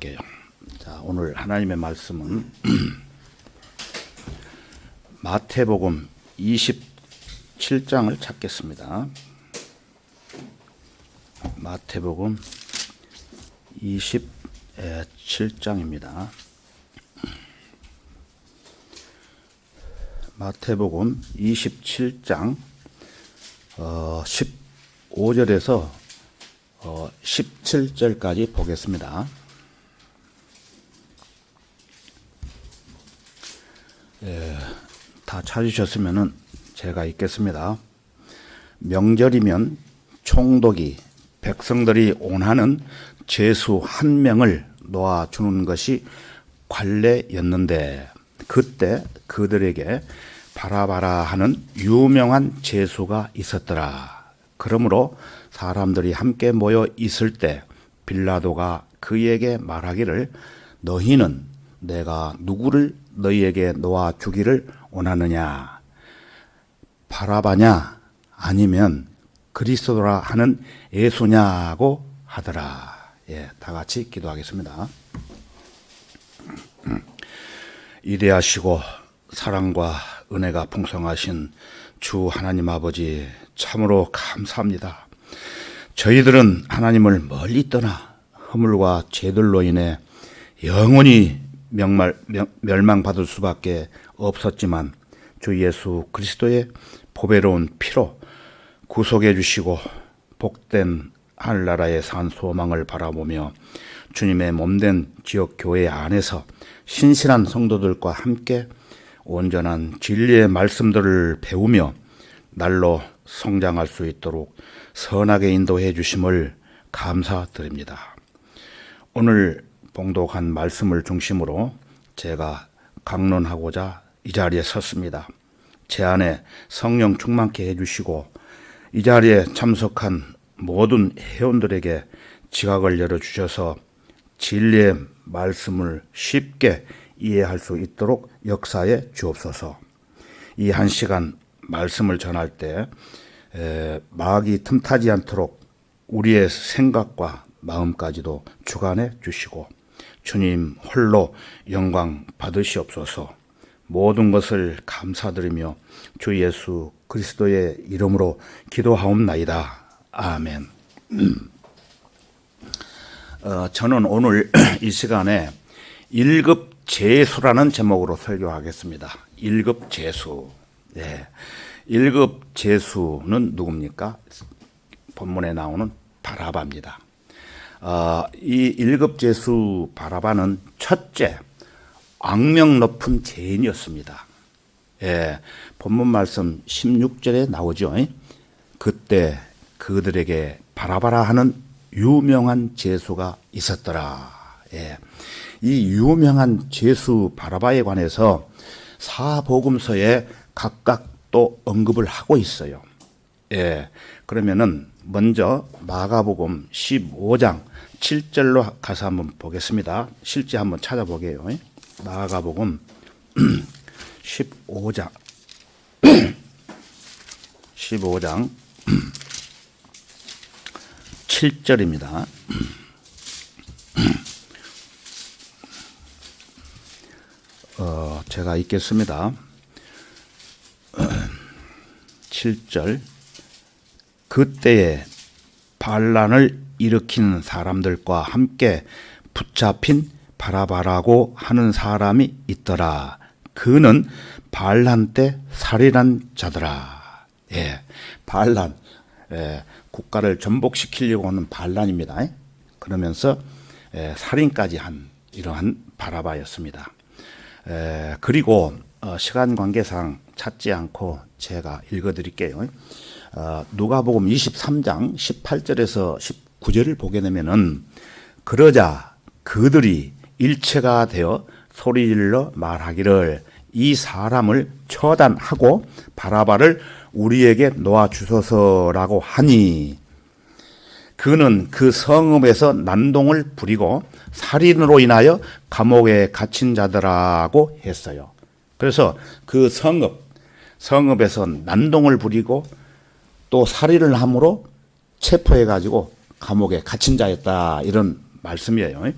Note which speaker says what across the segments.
Speaker 1: 기도할게요. 자, 오늘 하나님의 말씀은 마태복음 27장을 찾겠습니다. 마태복음 27장입니다. 마태복음 27장 15절에서 17절까지 보겠습니다. 다 찾으셨으면 제가 읽겠습니다. 명절이면 총독이 백성들이 원하는 죄수 한 명을 놓아주는 것이 관례였는데, 그때 그들에게 바라바라 하는 유명한 죄수가 있었더라. 그러므로 사람들이 함께 모여 있을 때 빌라도가 그에게 말하기를, 너희는 내가 누구를 너희에게 놓아주기를 원하느냐? 바라바냐? 아니면 그리스도라 하는 예수냐고 하더라. 다 같이 기도하겠습니다. 위대하시고 사랑과 은혜가 풍성하신 주 하나님 아버지, 참으로 감사합니다. 저희들은 하나님을 멀리 떠나 허물과 죄들로 인해 영원히 멸망받을 수밖에 없었지만, 주 예수 그리스도의 보배로운 피로 구속해 주시고 복된 하늘나라의 산 소망을 바라보며 주님의 몸된 지역교회 안에서 신실한 성도들과 함께 온전한 진리의 말씀들을 배우며 날로 성장할 수 있도록 선하게 인도해 주심을 감사드립니다. 오늘 봉독한 말씀을 중심으로 제가 강론하고자 이 자리에 섰습니다. 제 안에 성령 충만케 해주시고 이 자리에 참석한 모든 회원들에게 지각을 열어주셔서 진리의 말씀을 쉽게 이해할 수 있도록 역사해 주옵소서. 이 한 시간 말씀을 전할 때 마귀 틈타지 않도록 우리의 생각과 마음까지도 주관해 주시고 주님 홀로 영광 받으시옵소서. 모든 것을 감사드리며 주 예수 그리스도의 이름으로 기도하옵나이다. 아멘. 저는 오늘 이 시간에 1급 죄수라는 제목으로 설교하겠습니다. 1급 죄수. 1급 죄수는 누굽니까? 본문에 나오는 바라바입니다. 이 1급 죄수 바라바는 첫째, 악명 높은 죄인이었습니다. 본문 말씀 16절에 나오죠. 그때 그들에게 바라바라 하는 유명한 죄수가 있었더라. 이 유명한 죄수 바라바에 관해서 사복음서에 각각 또 언급을 하고 있어요. 그러면은 먼저 마가복음 15장 7절로 가서 한번 보겠습니다. 실제 한번 찾아보게요. 마가복음 15장 7절입니다. 제가 읽겠습니다. 7절. 그때에 반란을 일으키는 사람들과 함께 붙잡힌 바라바라고 하는 사람이 있더라. 그는 반란 때 살인한 자더라. 반란, 국가를 전복시키려고 하는 반란입니다. 그러면서 살인까지 한 이러한 바라바였습니다. 그리고 시간 관계상 찾지 않고 제가 읽어드릴게요. 누가복음 23장 18절에서 19절을 보게 되면은, 그러자 그들이 일체가 되어 소리질러 말하기를, 이 사람을 처단하고 바라바를 우리에게 놓아주소서라고 하니, 그는 그 성읍에서 난동을 부리고 살인으로 인하여 감옥에 갇힌 자들하고 했어요. 그래서 그 성읍에서 난동을 부리고 또 살인을 함으로 체포해가지고 감옥에 갇힌 자였다, 이런 말씀이에요.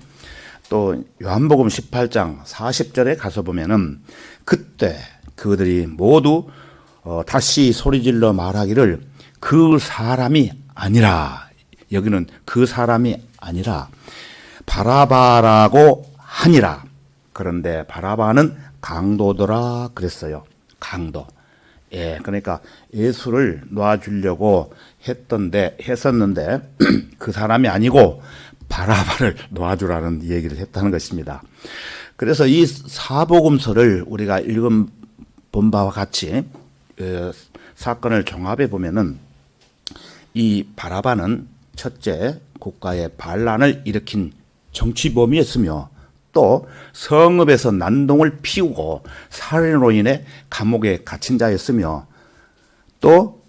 Speaker 1: 또 요한복음 18장 40절에 가서 보면은 그때 그들이 모두 다시 소리질러 말하기를 그 사람이 아니라, 여기는 그 사람이 아니라 바라바라고 하니라. 그런데 바라바는 강도더라 그랬어요. 강도. 예, 그러니까 예수를 놔주려고 했었는데 그 사람이 아니고 바라바를 놔주라는 얘기를 했다는 것입니다. 그래서 이 사복음서를 우리가 읽은 바와 같이 사건을 종합해 보면은 이 바라바는 첫째 국가의 반란을 일으킨 정치범이었으며 또 성읍에서 난동을 피우고 살인으로 인해 감옥에 갇힌 자였으며 또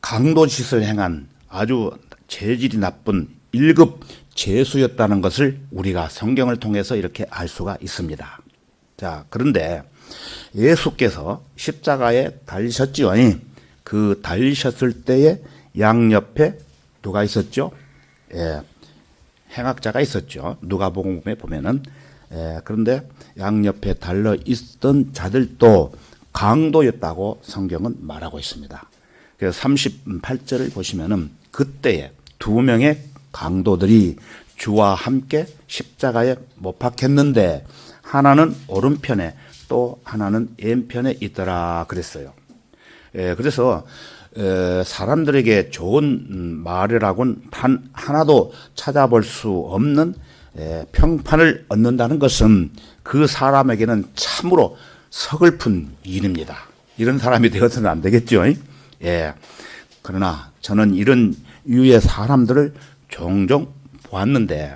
Speaker 1: 강도짓을 행한 아주 재질이 나쁜 1급 죄수였다는 것을 우리가 성경을 통해서 이렇게 알 수가 있습니다. 자, 그런데 예수께서 십자가에 달리셨지요. 그 달리셨을 때에 양옆에 누가 있었죠? 예, 행악자가 있었죠. 누가복음에 보면은. 그런데 양옆에 달려 있던 자들도 강도였다고 성경은 말하고 있습니다. 그래서 38절을 보시면은 그때에 두 명의 강도들이 주와 함께 십자가에 못 박혔는데 하나는 오른편에 또 하나는 왼편에 있더라 그랬어요. 그래서 사람들에게 좋은 말이라고는 단 하나도 찾아볼 수 없는 평판을 얻는다는 것은 그 사람에게는 참으로 서글픈 일입니다. 이런 사람이 되어서는 안 되겠죠. 예. 그러나 저는 이런 유의 사람들을 종종 보았는데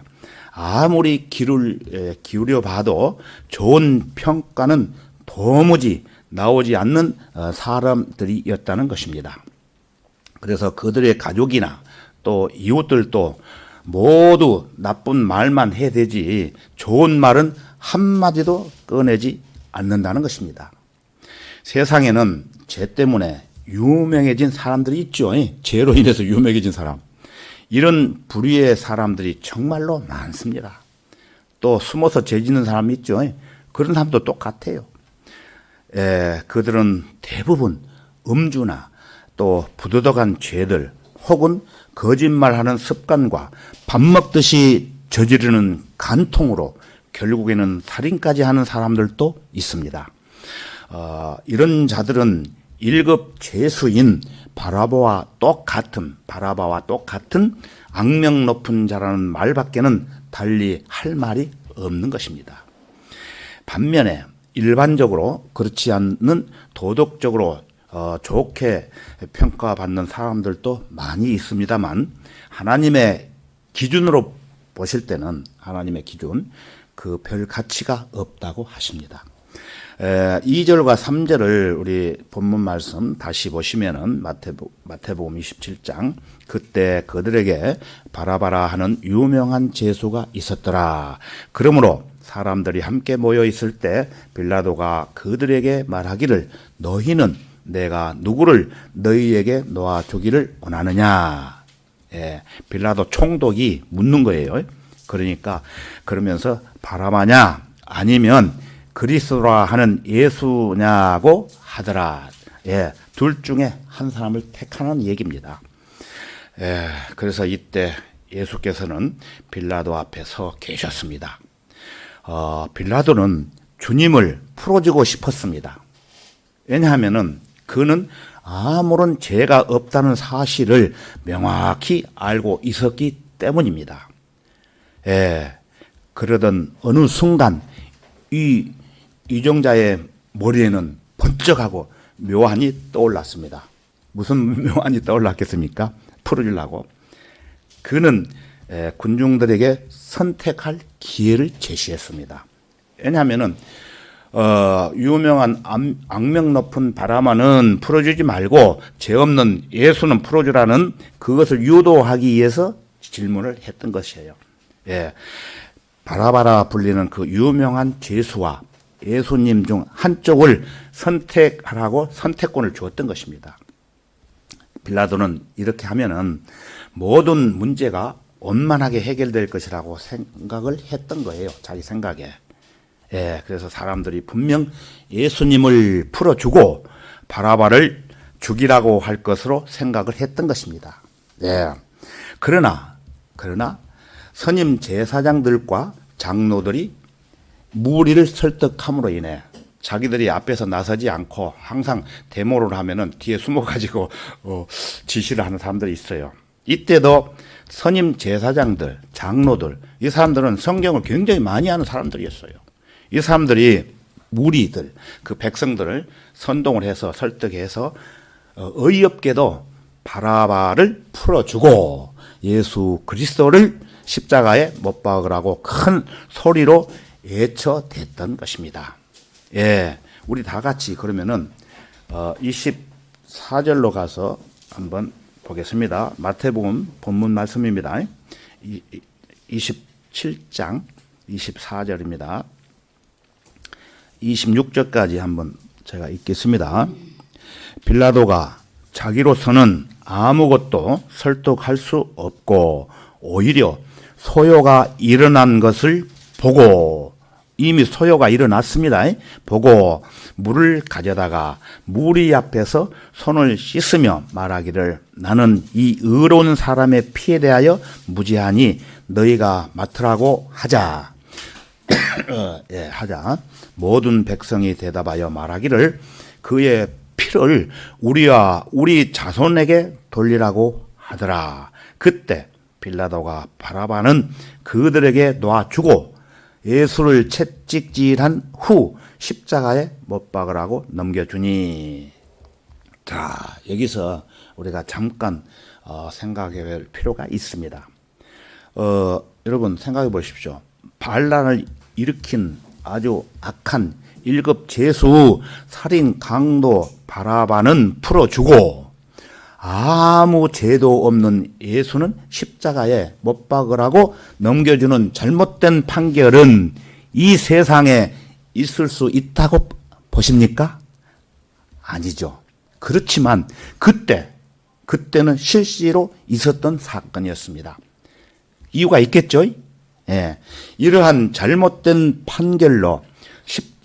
Speaker 1: 아무리 귀를 기울여 봐도 좋은 평가는 도무지 나오지 않는 사람들이었다는 것입니다. 그래서 그들의 가족이나 또 이웃들도 모두 나쁜 말만 해대지 좋은 말은 한마디도 꺼내지 않는다는 것입니다. 세상에는 죄 때문에 유명해진 사람들이 있죠. 죄로 인해서 유명해진 사람. 이런 부류의 사람들이 정말로 많습니다. 또 숨어서 죄 짓는 사람이 있죠. 그런 사람도 똑같아요. 그들은 대부분 음주나 또 부도덕한 죄들 혹은 거짓말하는 습관과 밥 먹듯이 저지르는 간통으로 결국에는 살인까지 하는 사람들도 있습니다. 이런 자들은 1급 죄수인 바라바와 똑같은 악명 높은 자라는 말밖에는 달리 할 말이 없는 것입니다. 반면에 일반적으로 그렇지 않는 도덕적으로 좋게 평가받는 사람들도 많이 있습니다만 하나님의 기준으로 보실 때는 하나님의 기준 그 별 가치가 없다고 하십니다. 2절과 3절을 우리 본문 말씀 다시 보시면은 마태복음 27장 그때 그들에게 바라바라 하는 유명한 죄수가 있었더라. 그러므로 사람들이 함께 모여 있을 때 빌라도가 그들에게 말하기를 너희는 내가 누구를 너희에게 놓아주기를 원하느냐. 빌라도 총독이 묻는 거예요. 그러니까 그러면서 바라바냐 아니면 그리스도라 하는 예수냐고 하더라. 둘 중에 한 사람을 택하는 얘기입니다. 그래서 이때 예수께서는 빌라도 앞에 서 계셨습니다. 빌라도는 주님을 풀어주고 싶었습니다. 왜냐하면은 그는 아무런 죄가 없다는 사실을 명확히 알고 있었기 때문입니다. 그러던 어느 순간 이 이정자의 머리에는 번쩍하고 묘안이 떠올랐습니다. 무슨 묘안이 떠올랐겠습니까? 풀어주려고. 그는 군중들에게 선택할 기회를 제시했습니다. 왜냐하면은 유명한 악명 높은 바라바는 풀어주지 말고 죄 없는 예수는 풀어주라는 그것을 유도하기 위해서 질문을 했던 것이에요. 바라바라 불리는 그 유명한 죄수와 예수님 중 한쪽을 선택하라고 선택권을 주었던 것입니다. 빌라도는 이렇게 하면은 모든 문제가 원만하게 해결될 것이라고 생각을 했던 거예요. 자기 생각에. 예, 그래서 사람들이 분명 예수님을 풀어주고 바라바를 죽이라고 할 것으로 생각을 했던 것입니다. 예. 그러나 선임 제사장들과 장로들이 무리를 설득함으로 인해 자기들이 앞에서 나서지 않고 항상 데모를 하면은 뒤에 숨어가지고 지시를 하는 사람들이 있어요. 이때도 선임 제사장들, 장로들, 이 사람들은 성경을 굉장히 많이 아는 사람들이었어요. 이 사람들이 무리들, 그 백성들을 선동을 해서 설득해서 어이없게도 바라바를 풀어주고 예수 그리스도를 십자가에 못 박으라고 큰 소리로 외쳐댔던 것입니다. 예, 우리 다 같이 그러면은 24절로 가서 한번 보겠습니다. 마태복음 본문 말씀입니다. 27장 24절입니다. 26절까지 한번 제가 읽겠습니다. 빌라도가 자기로서는 아무것도 설득할 수 없고 오히려 소요가 일어난 것을 보고, 이미 소요가 일어났습니다. 보고 물을 가져다가 무리 앞에서 손을 씻으며 말하기를 나는 이 의로운 사람의 피에 대하여 무죄하니 너희가 맡으라고 하자. 예, 하자. 모든 백성이 대답하여 말하기를 그의 피를 우리와 우리 자손에게 돌리라고 하더라. 그때 빌라도가 바라바는 그들에게 놔주고 예수를 채찍질한 후 십자가에 못 박으라고 넘겨주니. 자, 여기서 우리가 잠깐 생각해 볼 필요가 있습니다. 여러분 생각해 보십시오. 반란을 일으킨 아주 악한 1급 죄수 살인 강도 바라바는 풀어주고 아무 죄도 없는 예수는 십자가에 못 박으라고 넘겨주는 잘못된 판결은 이 세상에 있을 수 있다고 보십니까? 아니죠. 그렇지만 그때는 실제로 있었던 사건이었습니다. 이유가 있겠죠? 예. 이러한 잘못된 판결로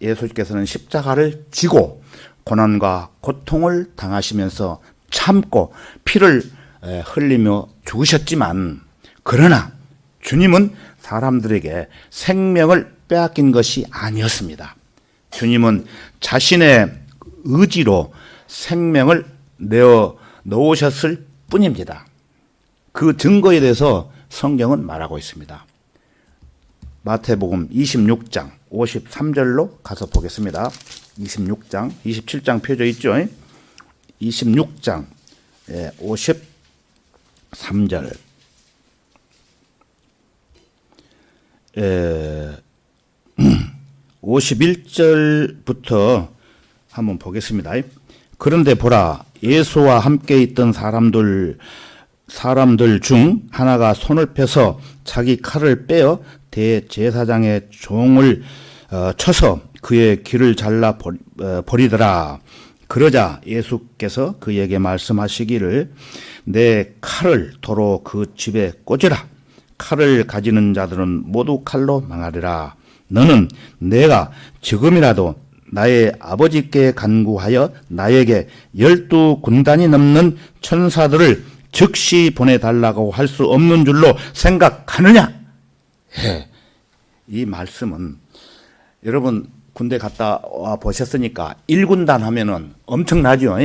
Speaker 1: 예수께서는 십자가를 지고 고난과 고통을 당하시면서 참고 피를 흘리며 죽으셨지만, 그러나 주님은 사람들에게 생명을 빼앗긴 것이 아니었습니다. 주님은 자신의 의지로 생명을 내어 놓으셨을 뿐입니다. 그 증거에 대해서 성경은 말하고 있습니다. 마태복음 26장 53절로 가서 보겠습니다. 26장, 27장 펴져 있죠? 26장 53절 51절부터 한번 보겠습니다. 그런데 보라, 예수와 함께 있던 사람들 중 하나가 손을 펴서 자기 칼을 빼어 대제사장의 종을 쳐서 그의 귀를 잘라 버리더라. 그러자 예수께서 그에게 말씀하시기를 내 칼을 도로 그 집에 꽂으라. 칼을 가지는 자들은 모두 칼로 망하리라. 너는 내가 지금이라도 나의 아버지께 간구하여 나에게 12군단이 넘는 천사들을 즉시 보내달라고 할 수 없는 줄로 생각하느냐? 예. 이 말씀은 여러분 군대 갔다 와 보셨으니까 1군단 하면은 엄청나죠.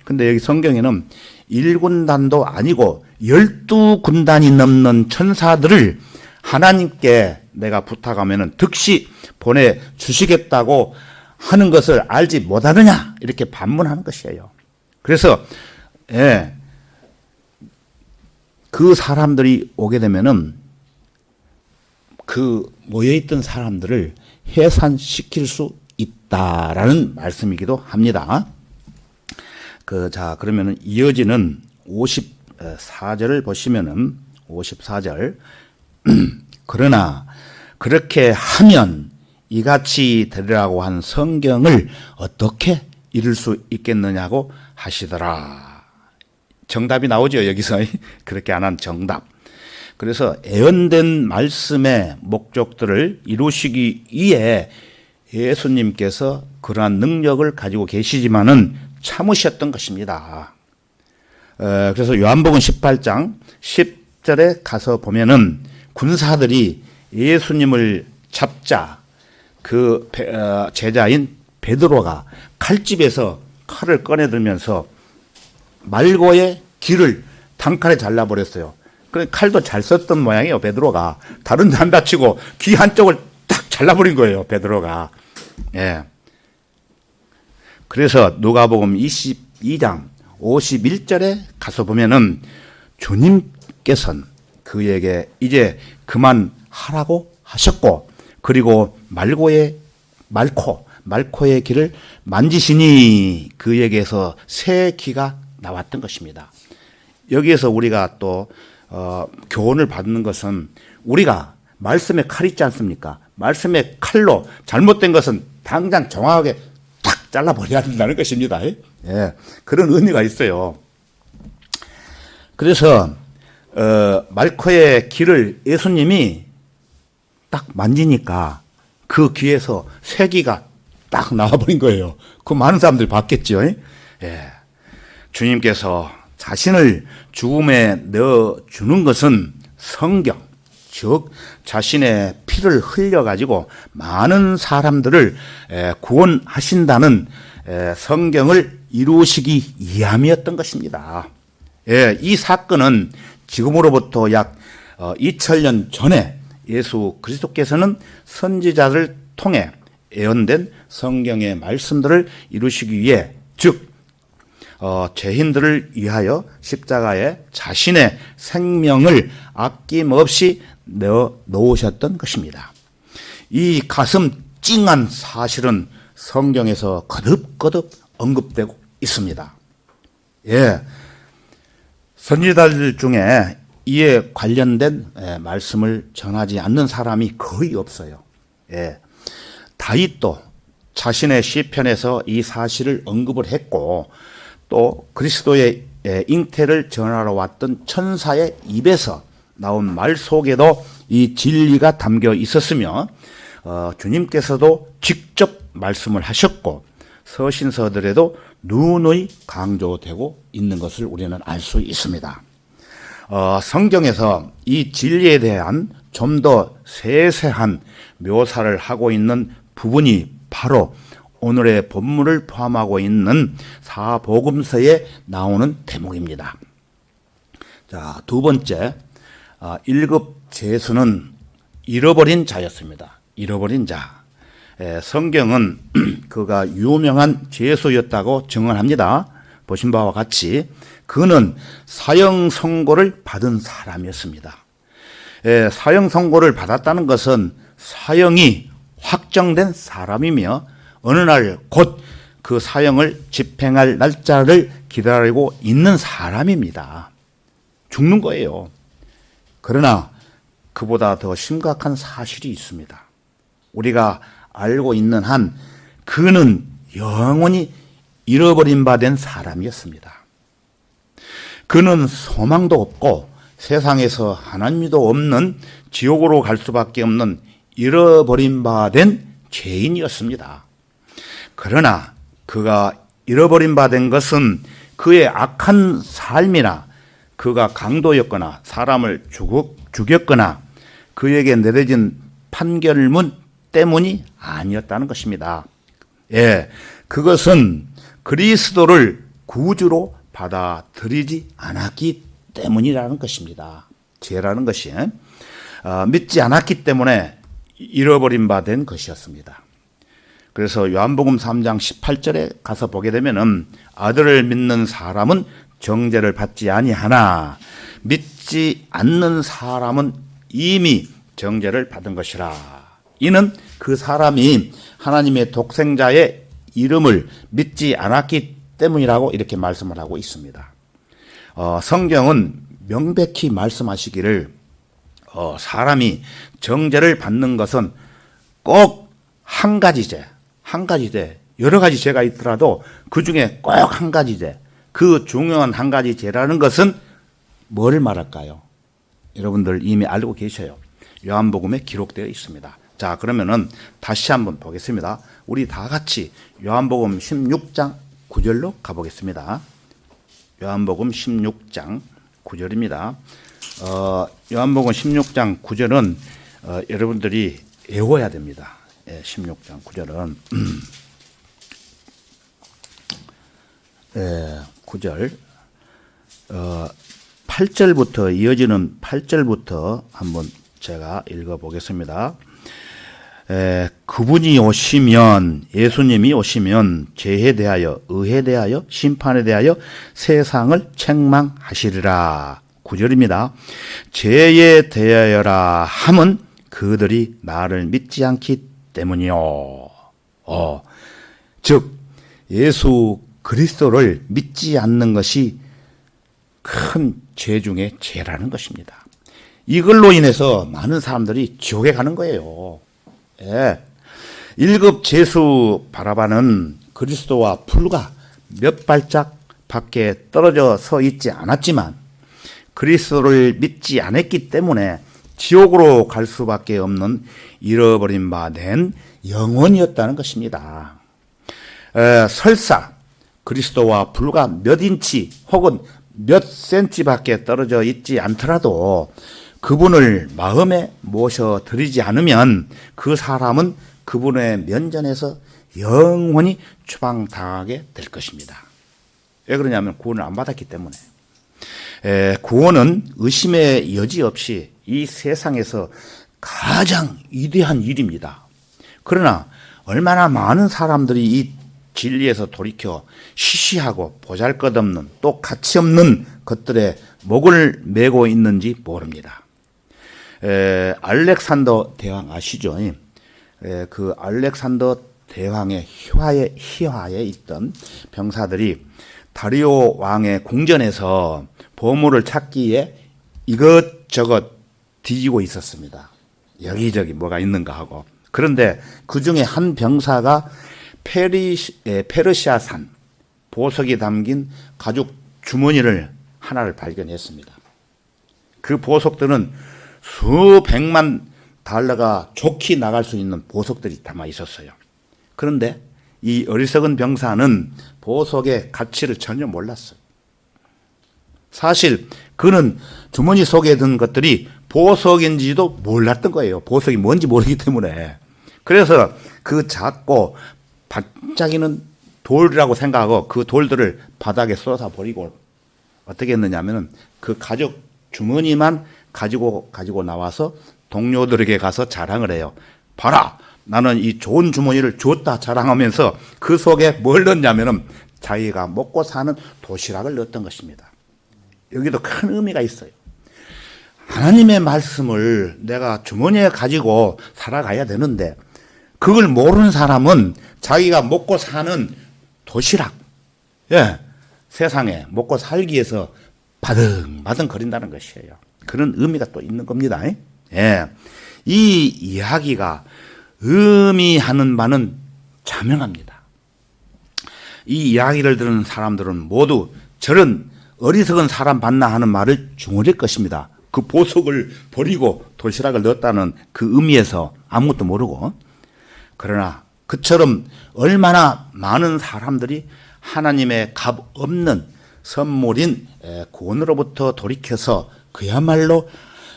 Speaker 1: 근데 여기 성경에는 1군단도 아니고 12군단이 넘는 천사들을 하나님께 내가 부탁하면은 즉시 보내주시겠다고 하는 것을 알지 못하느냐? 이렇게 반문하는 것이에요. 그래서, 예. 그 사람들이 오게 되면은 그 모여있던 사람들을 해산시킬 수 있다라는 말씀이기도 합니다. 그러면은 이어지는 54절을 보시면은 54절. 그러나 그렇게 하면 이같이 되리라고 한 성경을 어떻게 이룰 수 있겠느냐고 하시더라. 정답이 나오죠, 여기서. 그렇게 안 한 정답. 그래서 예언된 말씀의 목적들을 이루시기 위해 예수님께서 그러한 능력을 가지고 계시지만은 참으셨던 것입니다. 그래서 요한복음 18장 10절에 가서 보면은 군사들이 예수님을 잡자 그 제자인 베드로가 칼집에서 칼을 꺼내들면서 말고의 귀를 단칼에 잘라버렸어요. 그 칼도 잘 썼던 모양이에요. 베드로가 다른 데 안 다치고 귀 한쪽을 딱 잘라버린 거예요. 베드로가. 예. 그래서 누가복음 22장 51절에 가서 보면은 주님께서는 그에게 이제 그만하라고 하셨고, 그리고 말코의 귀를 만지시니 그에게서 새 귀가 나왔던 것입니다. 여기에서 우리가 또 교훈을 받는 것은, 우리가 말씀의 칼 있지 않습니까? 말씀의 칼로 잘못된 것은 당장 정확하게 탁 잘라버려야 된다는 것입니다. 예, 그런 의미가 있어요. 그래서 말코의 귀를 예수님이 딱 만지니까 그 귀에서 새 귀가 딱 나와버린 거예요. 그 많은 사람들이 봤겠죠. 예. 주님께서 자신을 죽음에 넣어주는 것은 성경, 즉 자신의 피를 흘려가지고 많은 사람들을 구원하신다는 성경을 이루시기 위함이었던 것입니다. 예, 이 사건은 지금으로부터 약 2000년 전에 예수 그리스도께서는 선지자를 통해 예언된 성경의 말씀들을 이루시기 위해, 즉 죄인들을 위하여 십자가에 자신의 생명을 아낌없이 내어 놓으셨던 것입니다. 이 가슴 찡한 사실은 성경에서 거듭거듭 언급되고 있습니다. 예, 선지자들 중에 이에 관련된 말씀을 전하지 않는 사람이 거의 없어요. 예, 다윗도 자신의 시편에서 이 사실을 언급을 했고, 또 그리스도의 잉태를 전하러 왔던 천사의 입에서 나온 말 속에도 이 진리가 담겨 있었으며, 주님께서도 직접 말씀을 하셨고 서신서들에도 누누이 강조되고 있는 것을 우리는 알 수 있습니다. 성경에서 이 진리에 대한 좀 더 세세한 묘사를 하고 있는 부분이 바로 오늘의 본문을 포함하고 있는 사복음서에 나오는 대목입니다. 자, 두 번째, 1급 제수는 잃어버린 자였습니다. 잃어버린 자. 성경은 그가 유명한 제수였다고 증언합니다. 보신 바와 같이 그는 사형 선고를 받은 사람이었습니다. 사형 선고를 받았다는 것은 사형이 확정된 사람이며 어느 날 곧 그 사형을 집행할 날짜를 기다리고 있는 사람입니다. 죽는 거예요. 그러나 그보다 더 심각한 사실이 있습니다. 우리가 알고 있는 한 그는 영원히 잃어버린 바 된 사람이었습니다. 그는 소망도 없고 세상에서 하나님도 없는 지옥으로 갈 수밖에 없는 잃어버린 바 된 죄인이었습니다. 그러나 그가 잃어버린 바 된 것은 그의 악한 삶이나 그가 강도였거나 사람을 죽였거나 그에게 내려진 판결문 때문이 아니었다는 것입니다. 예, 그것은 그리스도를 구주로 받아들이지 않았기 때문이라는 것입니다. 죄라는 것이 믿지 않았기 때문에 잃어버린 바 된 것이었습니다. 그래서 요한복음 3장 18절에 가서 보게 되면은 아들을 믿는 사람은 정죄를 받지 아니하나 믿지 않는 사람은 이미 정죄를 받은 것이라. 이는 그 사람이 하나님의 독생자의 이름을 믿지 않았기 때문이라고 이렇게 말씀을 하고 있습니다. 성경은 명백히 말씀하시기를 사람이 정죄를 받는 것은 꼭 한 가지 죄, 여러 가지 죄가 있더라도 그 중에 꼭 한 가지 죄, 그 중요한 한 가지 죄라는 것은 뭐를 말할까요? 여러분들 이미 알고 계셔요. 요한복음에 기록되어 있습니다. 자, 그러면은 다시 한번 보겠습니다. 우리 다 같이 요한복음 16장 9절로 가보겠습니다. 요한복음 16장 9절입니다. 요한복음 16장 9절은 여러분들이 외워야 됩니다. 16장 9절은 9절 8절부터 이어지는 8절부터 한번 제가 읽어보겠습니다. 그분이 오시면, 예수님이 오시면 죄에 대하여, 의에 대하여, 심판에 대하여 세상을 책망하시리라. 9절입니다. 죄에 대하여라 함은 그들이 나를 믿지 않기 때문이요. 즉 예수 그리스도를 믿지 않는 것이 큰 죄 중에 죄라는 것입니다. 이걸로 인해서 많은 사람들이 지옥에 가는 거예요. 1급 제수 바라바는 그리스도와 불과 몇 발짝 밖에 떨어져 서 있지 않았지만 그리스도를 믿지 않았기 때문에 지옥으로 갈 수밖에 없는 잃어버린 바 된 영혼이었다는 것입니다. 설사 그리스도와 불과 몇 인치 혹은 몇 센치밖에 떨어져 있지 않더라도 그분을 마음에 모셔드리지 않으면 그 사람은 그분의 면전에서 영원히 추방당하게 될 것입니다. 왜 그러냐면 구원을 안 받았기 때문에. 구원은 의심의 여지 없이 이 세상에서 가장 위대한 일입니다. 그러나 얼마나 많은 사람들이 이 진리에서 돌이켜 시시하고 보잘것없는 또 가치없는 것들에 목을 메고 있는지 모릅니다. 알렉산더 대왕 아시죠? 그 알렉산더 대왕의 희화에 있던 병사들이 다리오 왕의 궁전에서 보물을 찾기 위해 이것저것 뒤지고 있었습니다. 여기저기 뭐가 있는가 하고. 그런데 그 중에 한 병사가 페르시아산 보석이 담긴 가죽 주머니를 하나를 발견했습니다. 그 보석들은 수백만 달러가 좋게 나갈 수 있는 보석들이 담아 있었어요. 그런데 이 어리석은 병사는 보석의 가치를 전혀 몰랐어요. 사실 그는 주머니 속에 든 것들이 보석인지도 몰랐던 거예요. 보석이 뭔지 모르기 때문에. 그래서 그 작고 반짝이는 돌이라고 생각하고 그 돌들을 바닥에 쏟아버리고 어떻게 했느냐면 그 가죽 주머니만 가지고 나와서 동료들에게 가서 자랑을 해요. 봐라! 나는 이 좋은 주머니를 줬다 자랑하면서 그 속에 뭘 넣냐면은 자기가 먹고 사는 도시락을 넣었던 것입니다. 여기도 큰 의미가 있어요. 하나님의 말씀을 내가 주머니에 가지고 살아가야 되는데 그걸 모르는 사람은 자기가 먹고 사는 도시락, 세상에 먹고 살기 위해서 바등바등 거린다는 것이에요. 그런 의미가 또 있는 겁니다. 이 이야기가 의미하는 바는 자명합니다. 이 이야기를 들은 사람들은 모두 저런 어리석은 사람 봤나 하는 말을 중얼일 것입니다. 그 보석을 버리고 도시락을 넣었다는 그 의미에서 아무것도 모르고. 그러나 그처럼 얼마나 많은 사람들이 하나님의 값 없는 선물인 구원으로부터 돌이켜서 그야말로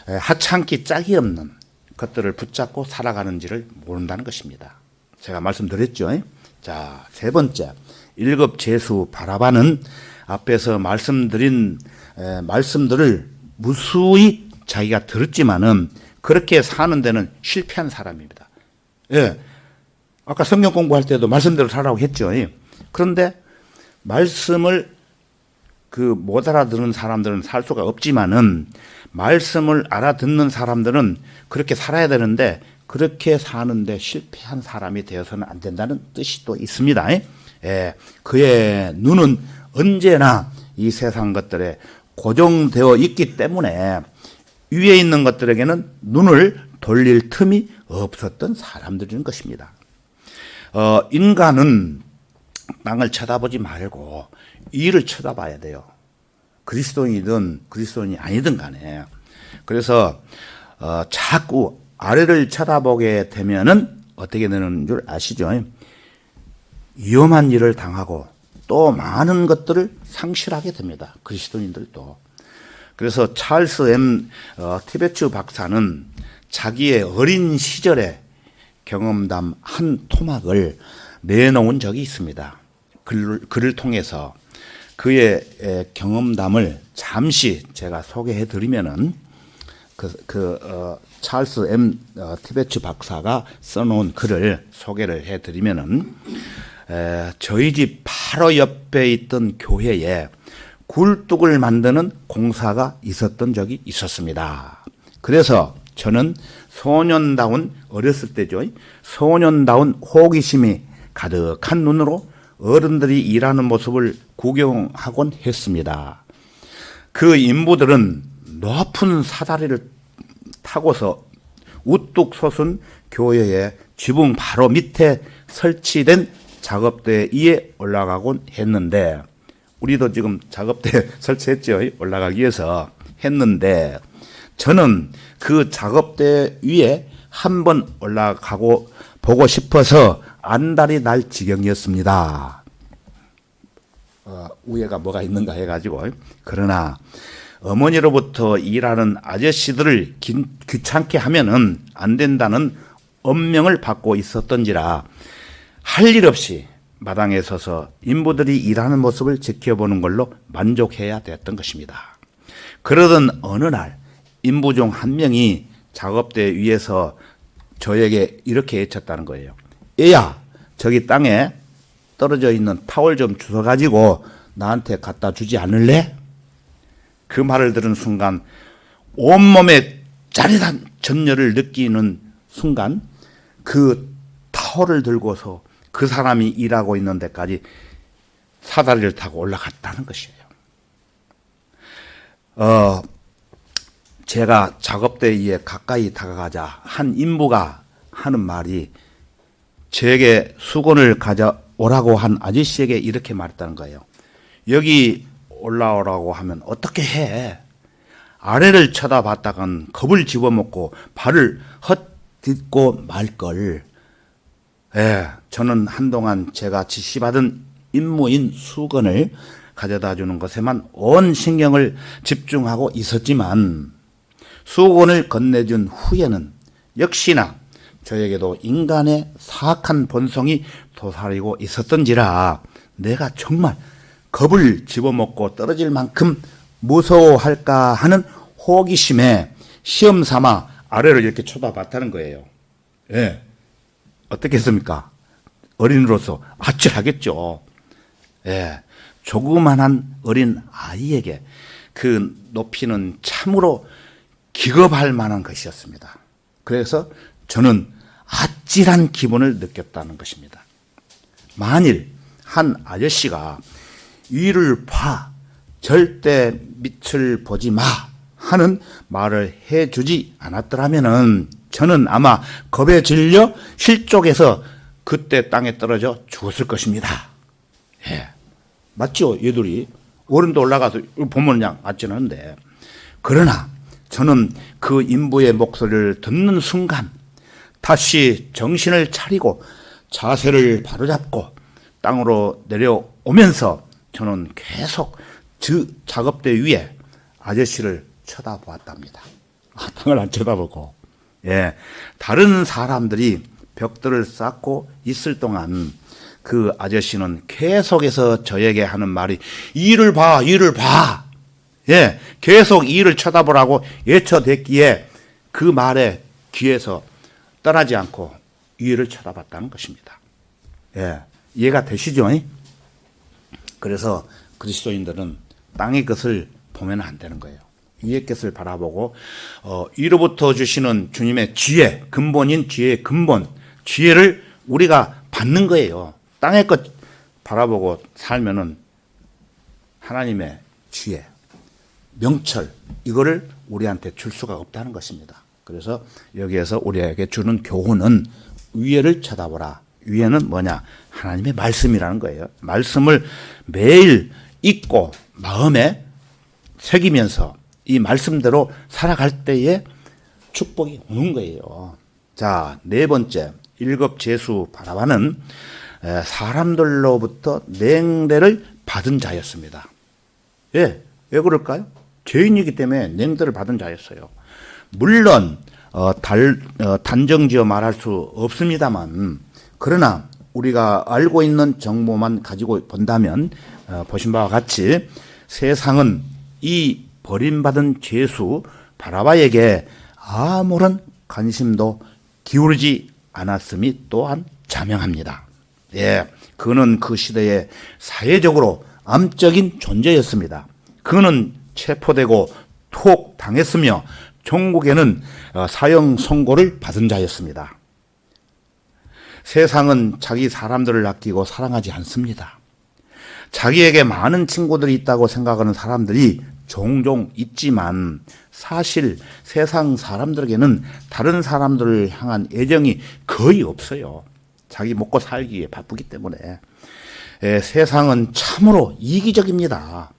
Speaker 1: 하찮기 짝이 없는 것들을 붙잡고 살아가는지를 모른다는 것입니다. 제가 말씀드렸죠. 자, 세 번째, 1급 제수 바라바는 앞에서 말씀드린 말씀들을 무수히 자기가 들었지만은 그렇게 사는 데는 실패한 사람입니다. 아까 성경 공부할 때도 말씀대로 살라고 했죠. 그런데 말씀을 못 알아듣는 사람들은 살 수가 없지만은 말씀을 알아듣는 사람들은 그렇게 살아야 되는데 그렇게 사는데 실패한 사람이 되어서는 안 된다는 뜻이 또 있습니다. 그의 눈은 언제나 이 세상 것들에 고정되어 있기 때문에 위에 있는 것들에게는 눈을 돌릴 틈이 없었던 사람들인 것입니다. 인간은 땅을 쳐다보지 말고 위를 쳐다봐야 돼요. 그리스도인이든 그리스도인이 아니든 간에. 그래서 자꾸 아래를 쳐다보게 되면은 어떻게 되는 줄 아시죠? 위험한 일을 당하고 또 많은 것들을 상실하게 됩니다. 그리스도인들도. 그래서 찰스 티베츠 박사는 자기의 어린 시절의 경험담 한 토막을 내놓은 적이 있습니다. 글을 통해서 그의 경험담을 잠시 제가 소개해 드리면은 찰스 티베츠 박사가 써놓은 글을 소개를 해 드리면은 저희 집 바로 옆에 있던 교회에 굴뚝을 만드는 공사가 있었던 적이 있었습니다. 그래서 저는 소년다운 어렸을 때죠. 소년다운 호기심이 가득한 눈으로 어른들이 일하는 모습을 구경하곤 했습니다. 그 인부들은 높은 사다리를 타고서 우뚝 솟은 교회의 지붕 바로 밑에 설치된 작업대 위에 올라가곤 했는데, 우리도 지금 작업대 설치했죠. 올라가기 위해서 했는데, 저는 그 작업대 위에 한번 올라가고 보고 싶어서 안달이 날 지경이었습니다. 위에가 뭐가 있는가 해가지고. 그러나 어머니로부터 일하는 아저씨들을 귀찮게 하면은 안 된다는 엄명을 받고 있었던지라 할 일 없이 마당에 서서 인부들이 일하는 모습을 지켜보는 걸로 만족해야 됐던 것입니다. 그러던 어느 날 인부 중 한 명이 작업대 위에서 저에게 이렇게 외쳤다는 거예요. 얘야, 저기 땅에 떨어져 있는 타월 좀 주워가지고 나한테 갖다 주지 않을래? 그 말을 들은 순간 온몸에 짜릿한 전율을 느끼는 순간 그 타월을 들고서 그 사람이 일하고 있는 데까지 사다리를 타고 올라갔다는 것이에요. 제가 작업대 위에 가까이 다가가자 한 인부가 하는 말이 제게 수건을 가져오라고 한 아저씨에게 이렇게 말했다는 거예요. 여기 올라오라고 하면 어떻게 해? 아래를 쳐다봤다간 겁을 집어먹고 발을 헛딛고 말걸. 저는 한동안 제가 지시받은 임무인 수건을 가져다 주는 것에만 온 신경을 집중하고 있었지만 수건을 건네준 후에는 역시나 저에게도 인간의 사악한 본성이 도사리고 있었던지라 내가 정말 겁을 집어먹고 떨어질 만큼 무서워할까 하는 호기심에 시험 삼아 아래를 이렇게 쳐다봤다는 거예요. 어떻게 했습니까? 어린이로서 아찔하겠죠. 조그만한 어린 아이에게 그 높이는 참으로 기겁할 만한 것이었습니다. 그래서 저는 아찔한 기분을 느꼈다는 것입니다. 만일 한 아저씨가 위를 봐, 절대 밑을 보지 마 하는 말을 해주지 않았더라면 저는 아마 겁에 질려 실족해서 그때 땅에 떨어져 죽었을 것입니다. 맞죠? 얘들이 어른도 올라가서 보면 그냥 아찔한데, 그러나 저는 그 인부의 목소리를 듣는 순간 다시 정신을 차리고 자세를 바로잡고 땅으로 내려오면서 저는 계속 작업대 위에 아저씨를 쳐다보았답니다. 땅을 안 쳐다보고. 다른 사람들이 벽돌을 쌓고 있을 동안 그 아저씨는 계속해서 저에게 하는 말이 일을 봐, 일을 봐. 계속 일을 쳐다보라고 외쳐댔기에 그 말에 귀에서 떠나지 않고 위를 쳐다봤다는 것입니다. 이해가 되시죠? 그래서 그리스도인들은 땅의 것을 보면 안 되는 거예요. 위의 것을 바라보고 위로부터 주시는 주님의 지혜, 근본인 지혜의 근본, 지혜를 우리가 받는 거예요. 땅의 것 바라보고 살면은 하나님의 지혜, 명철, 이거를 우리한테 줄 수가 없다는 것입니다. 그래서 여기에서 우리에게 주는 교훈은 위에를 쳐다보라. 위에는 뭐냐? 하나님의 말씀이라는 거예요. 말씀을 매일 읽고 마음에 새기면서 이 말씀대로 살아갈 때에 축복이 오는 거예요. 자, 네 번째, 일겁재수 바라바는 사람들로부터 냉대를 받은 자였습니다. 예, 왜 그럴까요? 죄인이기 때문에 냉대를 받은 자였어요. 물론 단정지어 말할 수 없습니다만, 그러나 우리가 알고 있는 정보만 가지고 본다면 보신 바와 같이 세상은 이 버림받은 죄수 바라바에게 아무런 관심도 기울이지 않았음이 또한 자명합니다. 예, 그는 그 시대에 사회적으로 암적인 존재였습니다. 그는 체포되고 투옥당했으며 종국에는 사형 선고를 받은 자였습니다. 세상은 자기 사람들을 아끼고 사랑하지 않습니다. 자기에게 많은 친구들이 있다고 생각하는 사람들이 종종 있지만 사실 세상 사람들에게는 다른 사람들을 향한 애정이 거의 없어요. 자기 먹고 살기에 바쁘기 때문에. 세상은 참으로 이기적입니다.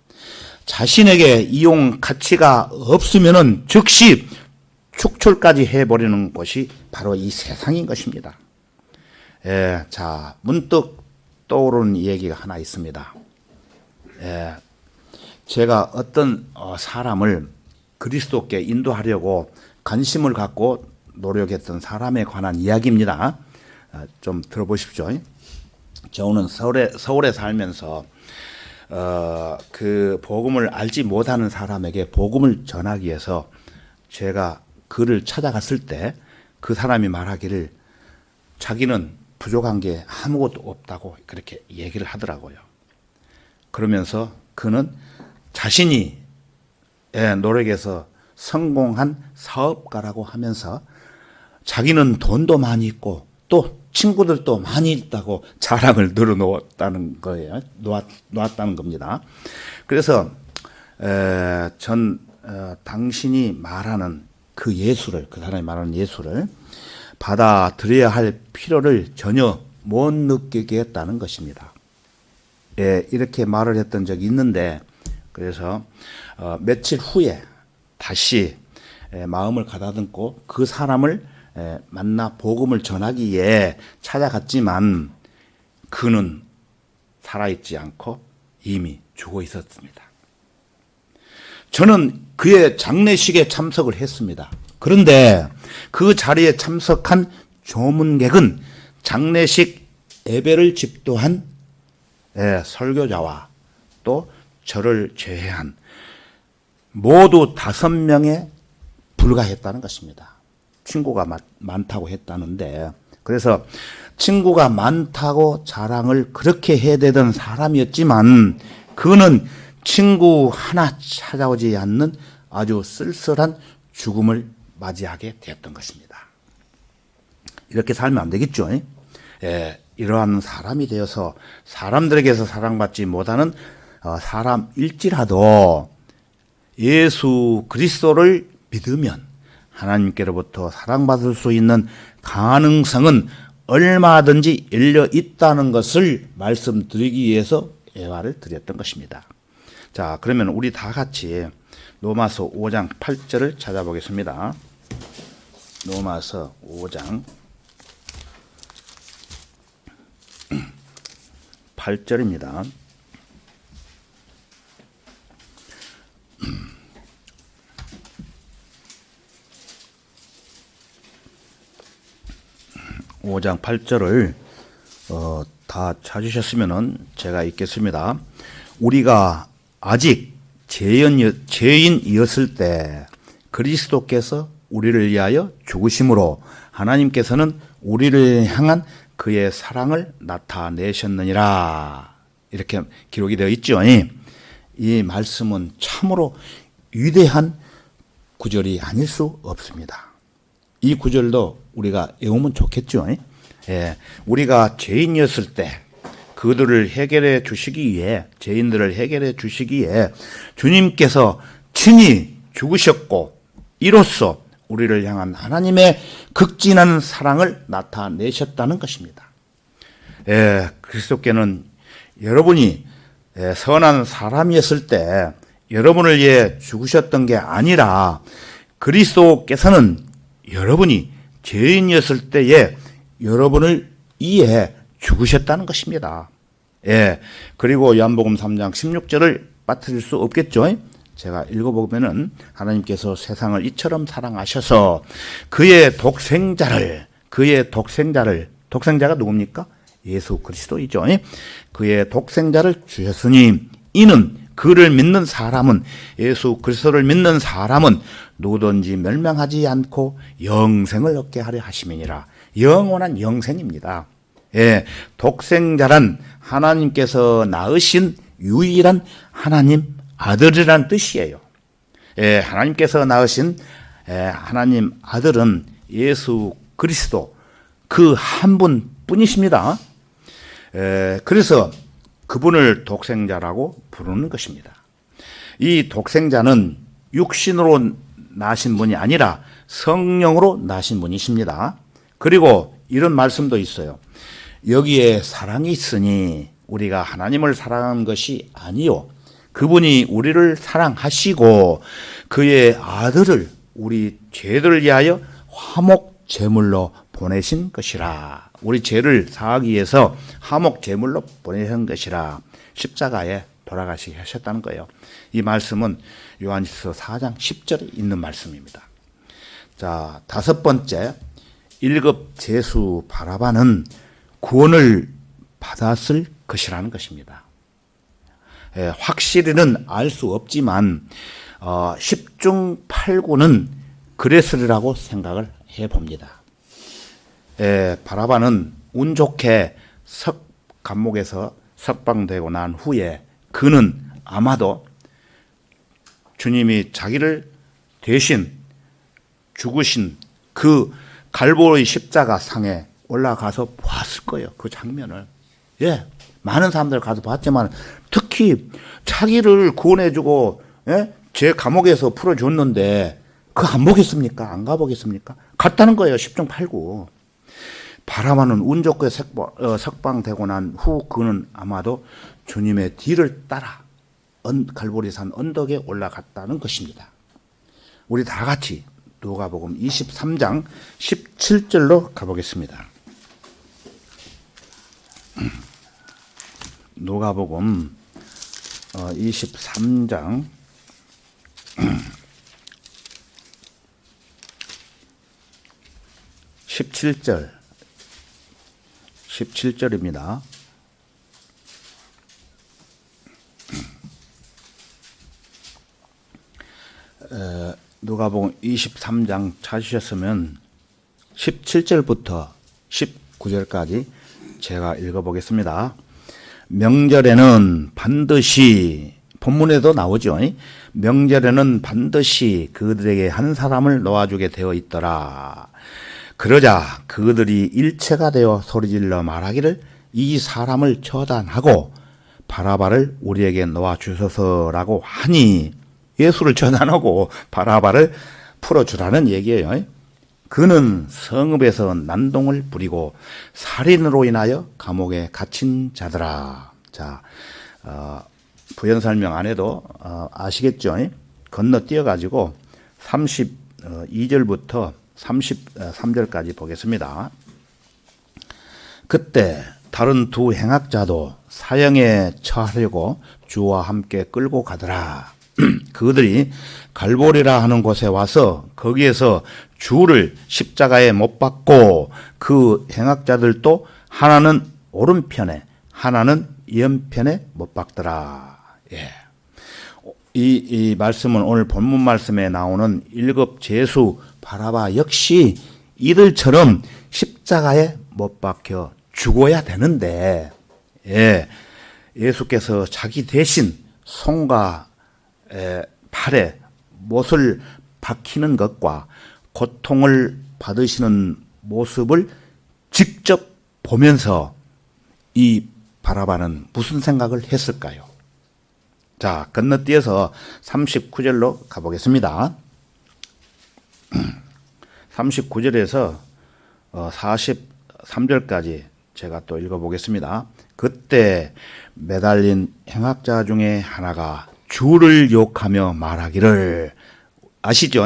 Speaker 1: 자신에게 이용 가치가 없으면은 즉시 축출까지 해버리는 것이 바로 이 세상인 것입니다. 자, 문득 떠오르는 얘기가 하나 있습니다. 제가 어떤 사람을 그리스도께 인도하려고 관심을 갖고 노력했던 사람에 관한 이야기입니다. 좀 들어보십시오. 저는 서울에 살면서 그 복음을 알지 못하는 사람에게 복음을 전하기 위해서 제가 그를 찾아갔을 때 그 사람이 말하기를 자기는 부족한 게 아무것도 없다고 그렇게 얘기를 하더라고요. 그러면서 그는 자신이 노력해서 성공한 사업가라고 하면서 자기는 돈도 많이 있고 또 친구들도 많이 있다고 자랑을 늘어놓았다는 거예요. 놓았다는 겁니다. 그래서 당신이 말하는 그 예수를, 그 사람이 말하는 예수를 받아들여야 할 필요를 전혀 못 느끼게 했다는 것입니다. 이렇게 말을 했던 적이 있는데, 그래서 며칠 후에 다시 마음을 가다듬고 그 사람을 만나 복음을 전하기 위해 찾아갔지만 그는 살아있지 않고 이미 죽어 있었습니다. 저는 그의 장례식에 참석을 했습니다. 그런데 그 자리에 참석한 조문객은 장례식 예배를 집도한 설교자와 또 저를 제외한 모두 5명에 불과했다는 것입니다. 친구가 많다고 했다는데, 그래서 친구가 많다고 자랑을 그렇게 해대던 사람이었지만 그는 친구 하나 찾아오지 않는 아주 쓸쓸한 죽음을 맞이하게 되었던 것입니다. 이렇게 살면 안 되겠죠. 이러한 사람이 되어서 사람들에게서 사랑받지 못하는 사람일지라도 예수 그리스도를 믿으면 하나님께로부터 사랑받을 수 있는 가능성은 얼마든지 열려 있다는 것을 말씀드리기 위해서 예화를 드렸던 것입니다. 자, 그러면 우리 다 같이 로마서 5장 8절을 찾아보겠습니다. 로마서 5장 8절입니다. (5장 8절을) 다 찾으셨으면은 제가 읽겠습니다. 우리가 아직 죄인이었을 때 그리스도께서 우리를 위하여 죽으심으로 하나님께서는 우리를 향한 그의 사랑을 나타내셨느니라. 이렇게 기록이 되어 있죠. 이 말씀은 참으로 위대한 구절이 아닐 수 없습니다. 이 구절도 우리가 외우면 좋겠죠. 우리가 죄인이었을 때 그들을 해결해 주시기 위해, 죄인들을 해결해 주시기 위해 주님께서 친히 죽으셨고 이로써 우리를 향한 하나님의 극진한 사랑을 나타내셨다는 것입니다. 그리스도께는 여러분이 선한 사람이었을 때 여러분을 위해 죽으셨던 게 아니라 그리스도께서는 여러분이 죄인이었을 때에 여러분을 위해 죽으셨다는 것입니다. 예. 그리고 요한복음 3장 16절을 빠뜨릴 수 없겠죠. 제가 읽어보면은 하나님께서 세상을 이처럼 사랑하셔서 독생자가 누굽니까? 예수 그리스도이죠. 그의 독생자를 주셨으니 이는 그를 믿는 사람은, 예수 그리스도를 믿는 사람은 누구든지 멸망하지 않고 영생을 얻게 하려 하심이니라. 영원한 영생입니다. 예, 독생자란 하나님께서 낳으신 유일한 하나님 아들이란 뜻이에요. 예, 하나님께서 낳으신 하나님 아들은 예수 그리스도 그 한 분뿐이십니다. 그래서 그분을 독생자라고 부르는 것입니다. 이 독생자는 육신으로 나신 분이 아니라 성령으로 나신 분이십니다. 그리고 이런 말씀도 있어요. 여기에 사랑이 있으니 우리가 하나님을 사랑한 것이 아니요, 그분이 우리를 사랑하시고 그의 아들을 우리 죄들을 위하여 화목 제물로 보내신 것이라. 우리 죄를 사하기 위해서 화목 제물로 보내신 것이라. 십자가에 돌아가시게 하셨다는 거예요. 이 말씀은 요한일서 4장 10절에 있는 말씀입니다. 자, 다섯 번째, 1급 제수 바라바는 구원을 받았을 것이라는 것입니다. 확실히는 알 수 없지만 10중 8구는 그랬으리라고 생각을 해봅니다. 바라바는 운 좋게 감옥에서 석방되고 난 후에 그는 아마도 주님이 자기를 대신 죽으신 그 갈보리 십자가 상에 올라가서 봤을 거예요. 그 장면을. 예, 많은 사람들 가서 봤지만 특히 자기를 구원해주고, 예? 제 감옥에서 풀어줬는데 그거 안 보겠습니까? 안 가보겠습니까? 갔다는 거예요. 10중 8구. 바라바는 운 좋게 석방되고 난 후 그는 아마도 주님의 뒤를 따라 갈보리산 언덕에 올라갔다는 것입니다. 우리 다 같이 누가복음 23장 17절로 가보겠습니다. 누가복음 23장 17절입니다. 누가복음 23장 찾으셨으면 17절부터 19절까지 제가 읽어보겠습니다. 명절에는 반드시, 본문에도 나오죠. 명절에는 반드시 그들에게 한 사람을 놓아주게 되어 있더라. 그러자 그들이 일체가 되어 소리질러 말하기를 이 사람을 처단하고 바라바를 우리에게 놓아주소서라고 하니, 예수를 처단하고 바라바를 풀어주라는 얘기예요. 그는 성읍에서 난동을 부리고 살인으로 인하여 감옥에 갇힌 자더라. 자, 부연 설명 안 해도 아시겠죠? 건너뛰어가지고 32절부터 33절까지 보겠습니다. 그때 다른 두 행악자도 사형에 처하려고 주와 함께 끌고 가더라. 그들이 갈보리라 하는 곳에 와서 거기에서 주를 십자가에 못 박고 그 행악자들도 하나는 오른편에 하나는 왼편에 못 박더라. 예. 이 말씀은 오늘 본문 말씀에 나오는 1급 제수 바라바 역시 이들처럼 십자가에 못 박혀 죽어야 되는데, 예, 예수께서 자기 대신 손과 팔에 못을 박히는 것과 고통을 받으시는 모습을 직접 보면서 이 바라바는 무슨 생각을 했을까요? 자, 건너뛰어서 39절로 가보겠습니다. 39절에서 43절까지 제가 또 읽어보겠습니다. 그때 매달린 행악자 중에 하나가 주를 욕하며 말하기를. 아시죠?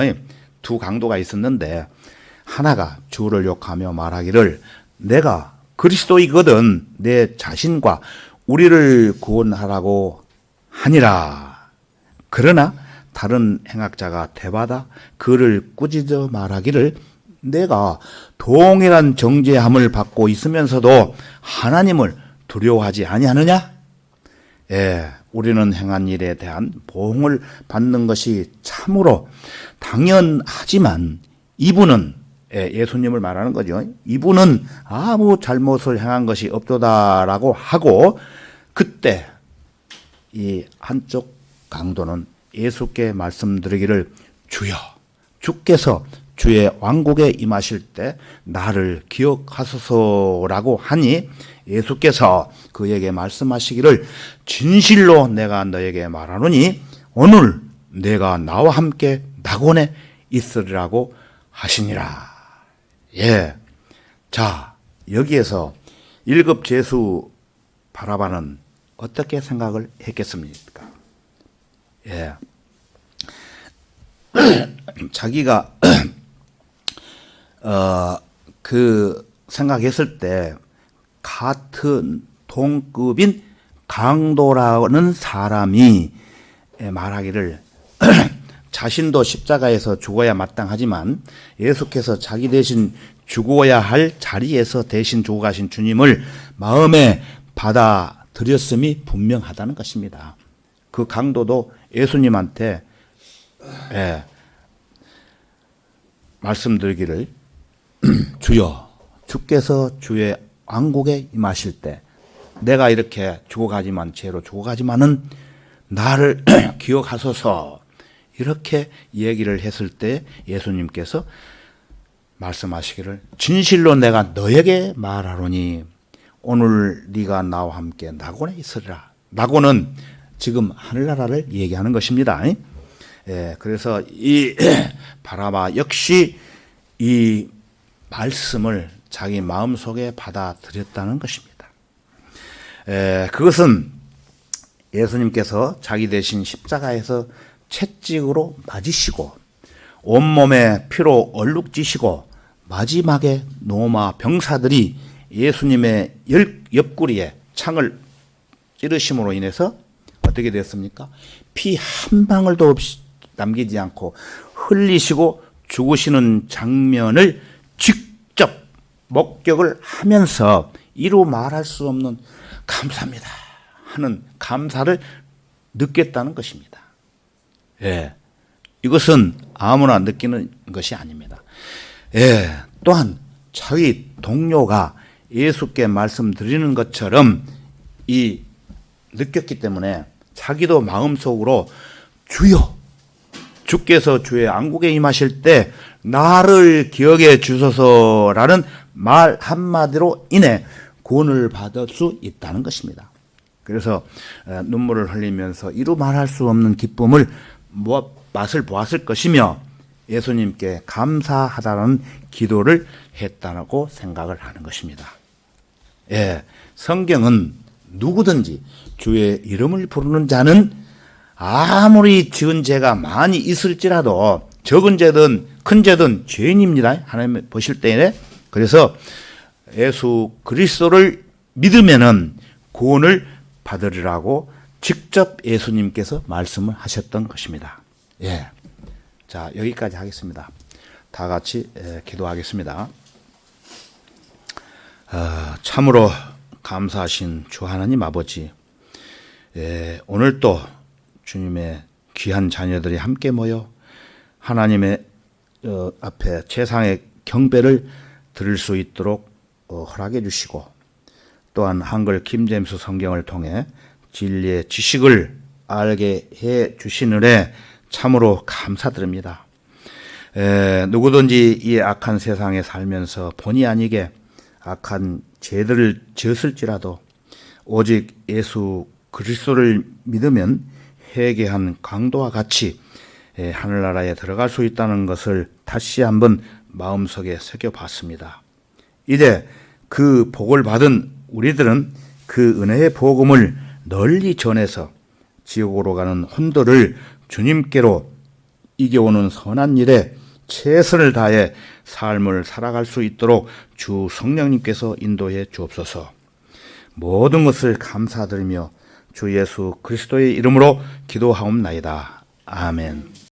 Speaker 1: 두 강도가 있었는데 하나가 주를 욕하며 말하기를 내가 그리스도이거든 내 자신과 우리를 구원하라고 하니라. 그러나 다른 행악자가 대받아 그를 꾸짖어 말하기를 내가 동일한 정죄함을 받고 있으면서도 하나님을 두려워하지 아니하느냐? 예, 우리는 행한 일에 대한 보응을 받는 것이 참으로 당연하지만 이분은, 예수님을 말하는 거죠. 이분은 아무 잘못을 행한 것이 없도다라고 하고, 그때 이 한쪽 강도는 예수께 말씀드리기를 주여, 주께서 주의 왕국에 임하실 때 나를 기억하소서라고 하니 예수께서 그에게 말씀하시기를 진실로 내가 너에게 말하노니 오늘 내가 나와 함께 낙원에 있으리라고 하시니라. 예. 자, 여기에서 1급 죄수 바라바는 어떻게 생각을 했겠습니까? 예. 자기가 그 생각했을 때 같은 동급인 강도라는 사람이 말하기를 자신도 십자가에서 죽어야 마땅하지만 예수께서 자기 대신 죽어야 할 자리에서 대신 죽어가신 주님을 마음에 받아들였음이 분명하다는 것입니다. 그 강도도 예수님한테 말씀드리기를 주여, 주께서 주의 왕국에 임하실 때 내가 이렇게 죽어가지만 죄로 죽어가지만은 나를 기억하소서, 이렇게 얘기를 했을 때 예수님께서 말씀하시기를 진실로 내가 너에게 말하노니 오늘 네가 나와 함께 낙원에 있으리라. 낙원은 지금 하늘나라를 얘기하는 것입니다. 예, 그래서 이 바라바 역시 이 말씀을 자기 마음속에 받아들였다는 것입니다. 그것은 예수님께서 자기 대신 십자가에서 채찍으로 맞으시고 온몸에 피로 얼룩지시고 마지막에 로마 병사들이 예수님의 옆구리에 창을 찌르심으로 인해서 어떻게 됐습니까? 피 한 방울도 없이 남기지 않고 흘리시고 죽으시는 장면을 직접 목격을 하면서 이루 말할 수 없는 감사합니다 하는 감사를 느꼈다는 것입니다. 예, 이것은 아무나 느끼는 것이 아닙니다. 예, 또한 자기 동료가 예수께 말씀드리는 것처럼 느꼈기 때문에 자기도 마음속으로 주여, 주께서 주의 왕국에 임하실 때 나를 기억해 주소서라는 말 한마디로 인해 구원을 받을 수 있다는 것입니다. 그래서 눈물을 흘리면서 이루 말할 수 없는 기쁨을 맛을 보았을 것이며 예수님께 감사하다는 기도를 했다고 생각을 하는 것입니다. 예, 성경은 누구든지 주의 이름을 부르는 자는 아무리 지은 죄가 많이 있을지라도 적은 죄든 큰 죄든 죄인입니다. 하나님 보실 때에. 그래서 예수 그리스도를 믿으면은 구원을 받으리라고 직접 예수님께서 말씀을 하셨던 것입니다. 예. 자, 여기까지 하겠습니다. 다 같이 기도하겠습니다. 참으로 감사하신 주 하나님 아버지, 오늘 또 주님의 귀한 자녀들이 함께 모여 하나님의 앞에 최상의 경배를 드릴 수 있도록 허락해 주시고, 또한 한글 킹제임스 성경을 통해 진리의 지식을 알게 해 주시느래 참으로 감사드립니다. 누구든지 이 악한 세상에 살면서 본의 아니게 악한 죄들을 지었을지라도 오직 예수 그리스도를 믿으면 회개한 강도와 같이 하늘나라에 들어갈 수 있다는 것을 다시 한번 마음속에 새겨봤습니다. 이제 그 복을 받은 우리들은 그 은혜의 복음을 널리 전해서 지옥으로 가는 혼들을 주님께로 이겨오는 선한 일에 최선을 다해 삶을 살아갈 수 있도록 주 성령님께서 인도해 주옵소서. 모든 것을 감사드리며 주 예수 그리스도의 이름으로 기도하옵나이다. 아멘.